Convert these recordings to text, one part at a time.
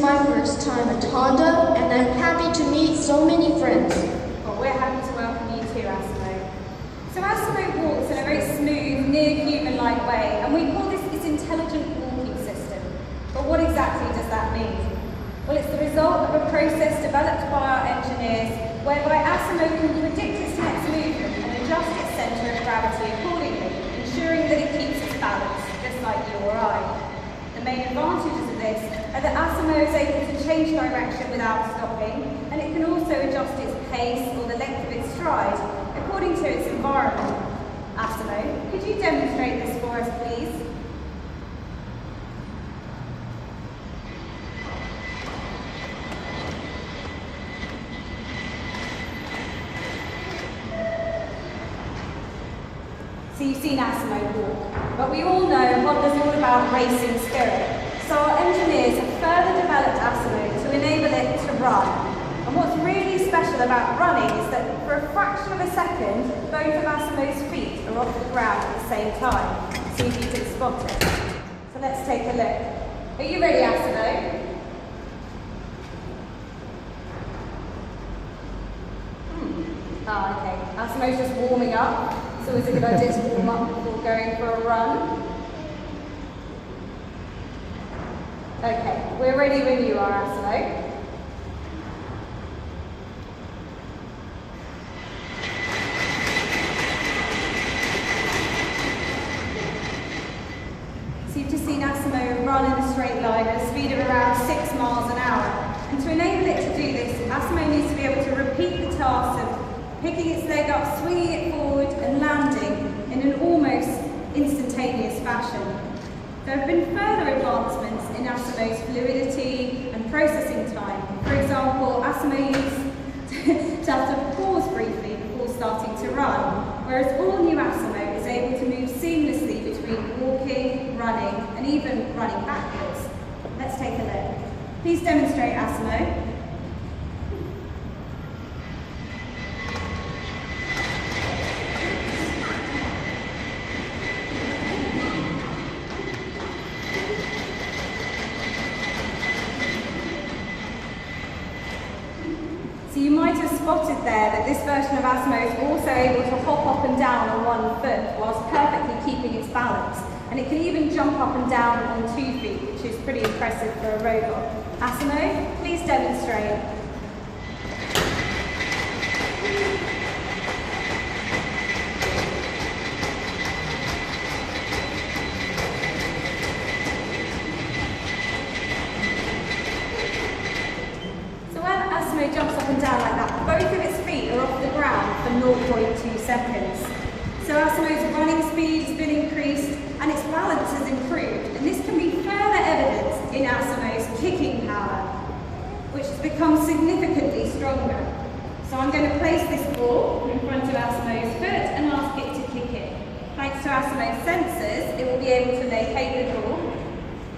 my first time at Honda, and I'm happy to meet so many friends. Well, we're happy to welcome you too, ASIMO. So ASIMO walks in a very smooth, near human-like way, and we call this its intelligent walking system. But what exactly does that mean? Well, it's the result of a process developed by our engineers, whereby ASIMO can predict its next movement and adjust its centre of gravity accordingly, ensuring that it keeps its balance, just like you or I. The main advantages of this are that ASIMO is able to change direction without stopping, and it can also adjust its pace or the length of its stride according to its environment. ASIMO, could you demonstrate this for us, please? So you've seen ASIMO walk, but we all know Honda's all about racing spirit. So our engineers have further developed ASIMO to enable it to run. And what's really special about running is that for a fraction of a second, both of ASIMO's feet are off the ground at the same time. See if you can spot it. So let's take a look. Are you ready, ASIMO? Okay. ASIMO's just warming up. It's always a good idea to warm up before going for a run. Okay, we're ready when you are, ASIMO. So you've just seen ASIMO run in a straight line at a speed of around 6 miles an hour. And to enable it to do this, ASIMO needs to be able to repeat the task of picking its leg up, swinging it forward and landing in an almost instantaneous fashion. There have been further advancements in ASIMO's fluidity and processing time. For example, ASIMO used to have to pause briefly before starting to run, whereas all new ASIMO is able to move seamlessly between walking, running, and even running backwards. Let's take a look. Please demonstrate, ASIMO. So you might have spotted there that this version of ASIMO is also able to hop up and down on one foot whilst perfectly keeping its balance. And it can even jump up and down on 2 feet, which is pretty impressive for a robot. ASIMO, please demonstrate. Jumps up and down like that. Both of its feet are off the ground for 0.2 seconds. So ASIMO's running speed has been increased and its balance has improved. And this can be further evidenced in ASIMO's kicking power, which has become significantly stronger. So I'm going to place this ball in front of ASIMO's foot and ask it to kick it. Thanks to ASIMO's sensors, it will be able to locate the ball,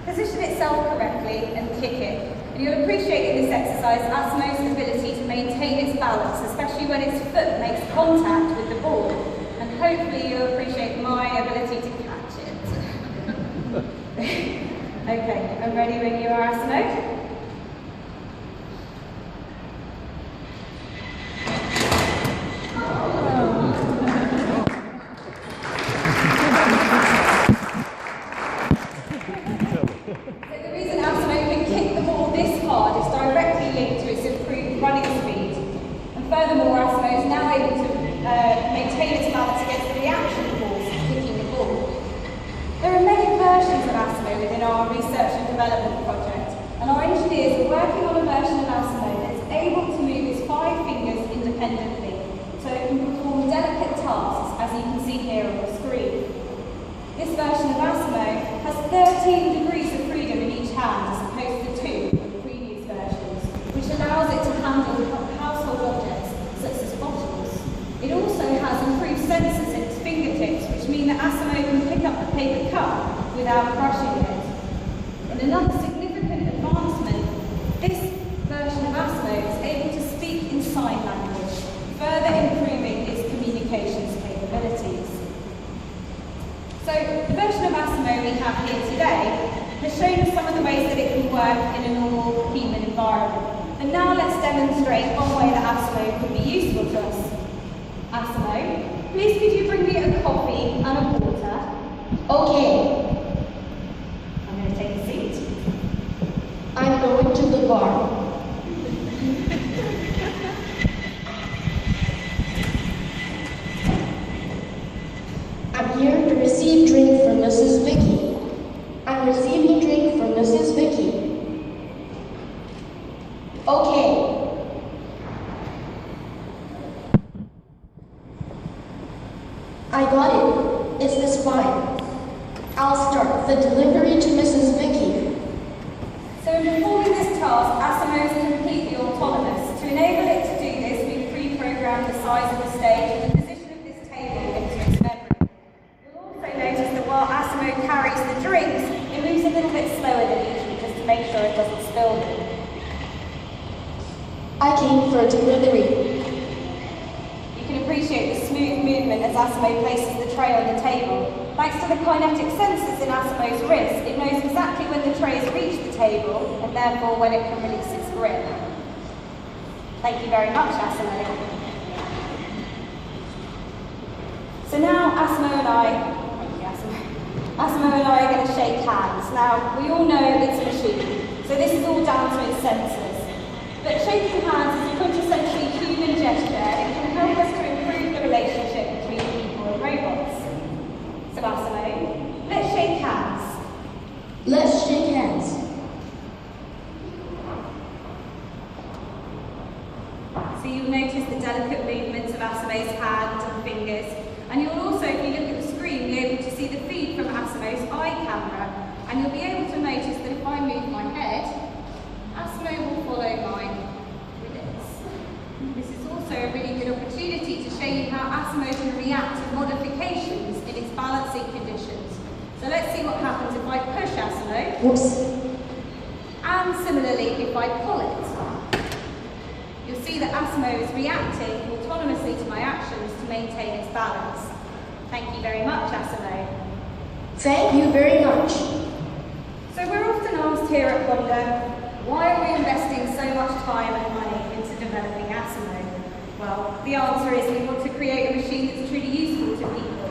position itself correctly and kick it. And you'll appreciate in this exercise ASIMO's ability to maintain its balance, especially when its foot makes contact with the ball. And hopefully you'll appreciate my ability to catch it. Okay, I'm ready when you are, ASIMO. Furthermore, ASIMO is now able to maintain its balance against the reaction force of kicking the ball. There are many versions of ASIMO within our research and development project, and our engineers are working on a version of ASIMO that is able to move its 5 fingers independently, so it can perform delicate tasks, as you can see here on the screen. This version of ASIMO has 13 degrees of freedom in each hand, as opposed to 2 of the previous versions, which allows it to handle household objects such as bottles. It also has improved sensors in its fingertips, which mean that ASIMO can pick up the paper cup without crushing it. In another significant advancement, this version of ASIMO is able to speak in sign language, further improving its communications capabilities. So the version of ASIMO we have here today has it's shown us some of the ways that it can work in a normal human environment. And now let's demonstrate one way that ASIMO can be useful to us. ASIMO, please could you bring me a coffee and a water? Okay, I'm going to take a seat. I'm going to the bar. I'm here to receive drink from Mrs. Vicky. I'm receiving drink from Mrs. Vicky. Okay. I got it. Is this fine? I'll start the delivery to Mrs. Vicky. So in performing this task, ASIMO is completely autonomous. To enable it to do this, we've pre-programmed the size of the stage and the position of this table into its memory. You'll also notice that while ASIMO carries the drinks, it moves a little bit slower than usual just to make sure it doesn't spill them. I came for a delivery. You can appreciate the smooth movement as ASIMO places the tray on the table. Thanks to the kinetic sensors in ASIMO's wrist, it knows exactly when the tray has reached the table and therefore when it can release its grip. Thank you very much, ASIMO. So now ASIMO and I are going to shake hands. Now, we all know it's a machine, so this is all down to its sensors. But shaking hands is a quintessentially human gesture and it can help us to improve the relationship between people and robots. So ASIMO, let's shake hands. Let's shake hands. So you'll notice the delicate movements of ASIMO's hands and fingers, and you'll also, if you look at the screen, be able to see the feed from ASIMO's eye camera, and you'll be able to notice that if I move my head, ASIMO will follow my release. This is also a really good opportunity to show you how ASIMO can react to modifications in its balancing conditions. So let's see what happens if I push ASIMO. Whoops. And similarly, if I pull it. You'll see that ASIMO is reacting autonomously to my actions to maintain its balance. Thank you very much, ASIMO. Thank you very much. So we're often asked here at Wonder, why are we investing so much time and money into developing ASIMO? Well, the answer is we want to create a machine that's truly useful to people.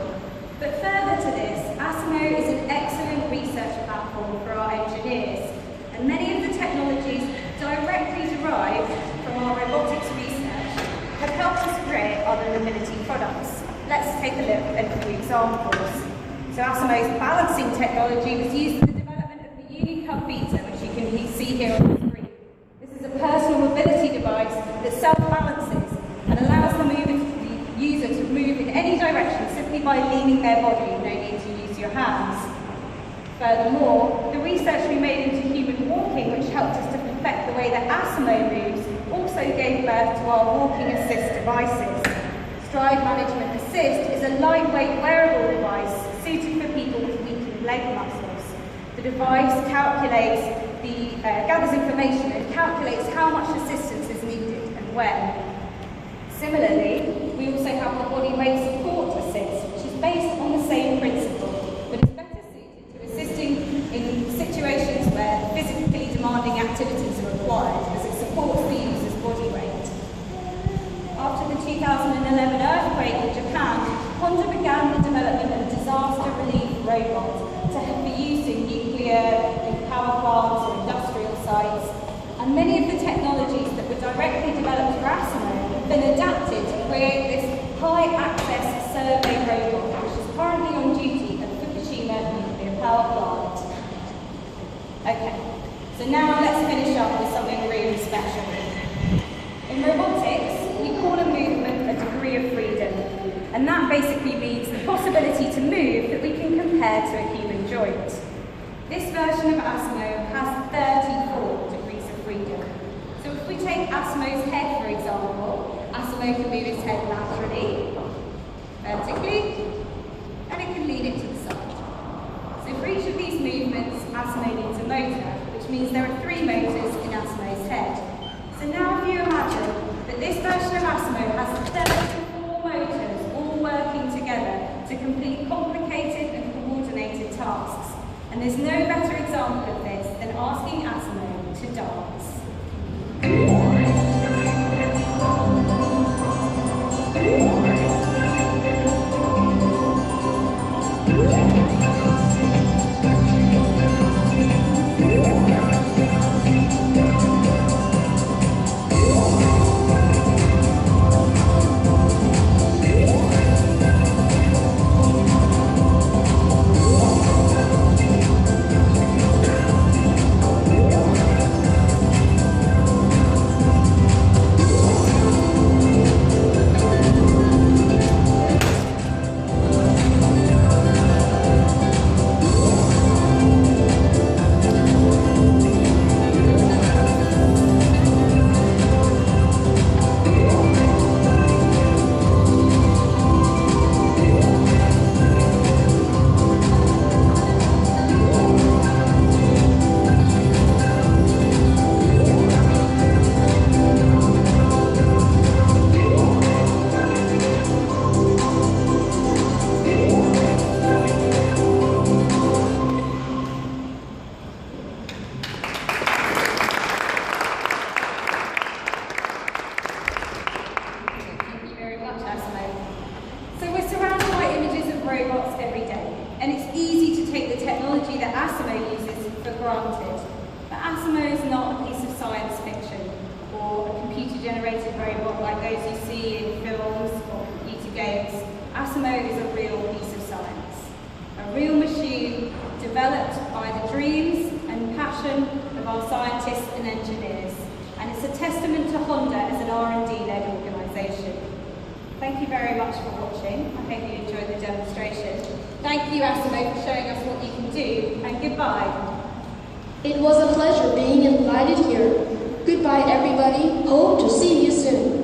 But further to this, ASIMO is an excellent research platform for our engineers, and many of the technologies directly derived from our robotics research have helped us create other mobility products. Let's take a look at a few examples. So ASIMO's balancing technology was used for the development of the Unicub Beta, which you can see here on the screen. This is a personal mobility device that self-balances and allows the user to move in any direction simply by leaning their body, no need to use your hands. Furthermore, the research we made into human walking, which helped us to perfect the way that ASIMO moves, also gave birth to our walking assist devices. Stride Management Assist is a lightweight wearable device suited for people with weakened leg muscles. The device gathers information and calculates how much assistance is needed and when. Similarly, we also have the body weight support assist, which is based on the same principle, but is better suited to assisting in situations where physically demanding activities are required, as it supports the user's body weight. After the 2011 earthquake in Japan, Honda began the development of a disaster relief robot to be used in nuclear, power plants, or industrial sites. And many of the technologies that were directly developed for ASIMO have been adapted to create this high-access survey robot, which is currently on duty at Fukushima nuclear power plant. Okay, so now let's finish up with something really special. In robotics, we call a movement a degree of freedom, and that basically means the possibility to move that we can compare to a human joint. This version of ASIMO has 34 degrees of freedom. So if we take ASIMO's head, for example, ASIMO can move its head laterally, vertically, and it can lean it to the side. So for each of these movements, ASIMO needs a motor, which means there are 3 motors in ASIMO's head. So now if you imagine that this version of ASIMO has 34 motors all working together to complete complicated and coordinated tasks. And there's no better example of this than asking ASIMO to dance. Robots every day, and it's easy to take the technology that ASIMO uses for granted. But ASIMO is not a piece of science fiction or a computer-generated robot like those you see in films or computer games. ASIMO is a real piece of science, a real machine developed by the dreams and passion of our scientists and engineers, and it's a testament to Honda as an R&D-led organisation. Thank you very much for watching. I hope you enjoyed the demonstration. Thank you, ASIMO, for showing us what you can do, and goodbye. It was a pleasure being invited here. Goodbye, everybody. Hope to see you soon.